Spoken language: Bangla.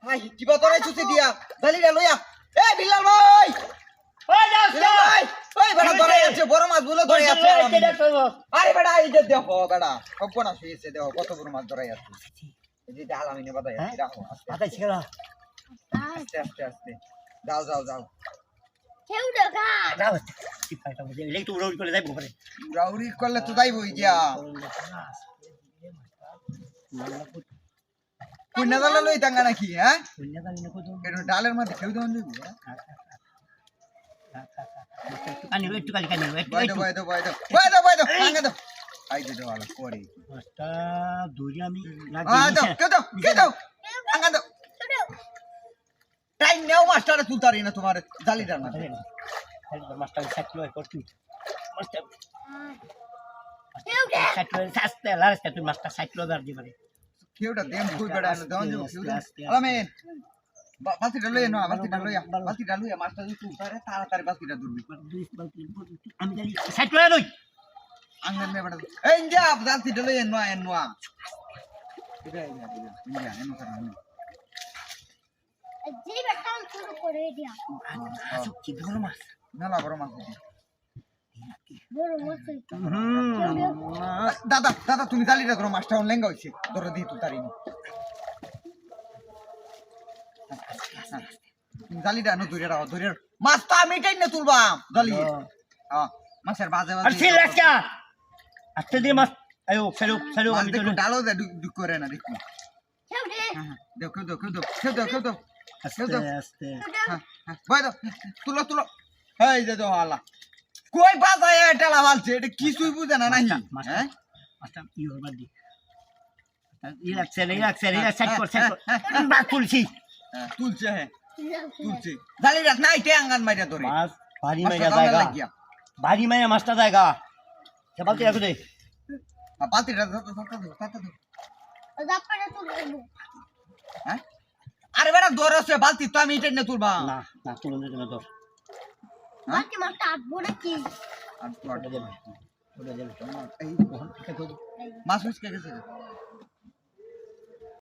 আই কিবা তোরাই ছুটি দিয়া জালিটা লইয়া এ বিল্লাল ভাই ওই যাস বিল্লাল ভাই ওই বড় ধরে আছে বড় মাছ বলে ধরে আছে আরে বেটা এই যে দেখো বেটা কপনা শুয়েছে দেখো কত বড় মাছ ধরে আছে এই যে আলামিনে বাদাই আছে রাখো আতাই ছিল আস্তে আস্তে আস্তে যাও যাও যাও কেউ দেখা যাও কি ফাইটা বুঝে লেই তো উড়াউড়ি করে যাইবো পারে রাউরি করলে তো যাইবই গিয়া কইনা দালা লই টাঙ্গা নাকি হ্যাঁ কইনা জানি না কত এটা ডালের মধ্যে খেউ দেন দিবি একটু কালি কানি বয় দাও টাঙ্গা দাও আই দে দাও করে মাছটা দড়ি আমি দাও কে দাও টাঙ্গা দাও টাইম নাও মাস্টার তুলতারি না তোমার জালিটার না মাছটা সাইকেল করছি মাছটা কেউ সাইকেল সাস্তে লাস্তে তুই মাছটা সাইকেল দাঁড় দি পারে কেউটা দেম কই বেড়া না দাও কেউ আলামিন বালতিটা লইয়া মাছটা যদি তুলতারে তাড়াতাড়ি বালতিটা ধরবি আমি জানি সাইকেল লই আঙ্গন মে বেড়া এই যা বালতিটা লইয়া নোয়া এটা এনো করা জি বেটা শুরু করে দিয়া কি ধরো মাছ নালা বড় মাছ বড় মাছ দাদা তুমি জালিটা ধরো মাছটা লেঙ্গা হইছে ধরো দি তুলতারি জালিটা নো ধরে রাখো ধরে মাছটা আমি টাইনে তুলবা জালি হ্যাঁ মাছের বাজে আর ছিল আজকে আজকে দিয়ে মাছ আয়ো ফেরো আমি তো ডালো দে দুক করে না দেখি কেউ দে কেউ দাও আস্তে আস্তে বয় দাও তুলো এই যে দাও আল্লাহ কই বাজায় টেলা মালছে এটা কিছুই বুঝে না নাহি হ্যাঁ মাছটা কি হবার দি রিল্যাক্স সাইড কর বাদ তুলছি তুলছে হ্যাঁ তুলছে জালি রাত নাই তে আঙ্গান মাইরা ধরে মাছ ভারী মাইরা জায়গা ভারী মাইরা মাছটা জায়গা সে বালতি রাখো দে পাতিটা দাও জাপানে তুলবো হ্যাঁ আরে বেটা ধরছে বালতি তো আমি এটা নিয়ে তুলবা না তুলো না ধর বাকি মাছটা আটবো নাকি আর ওটা দেবে এই মাছ মিস কে গেছে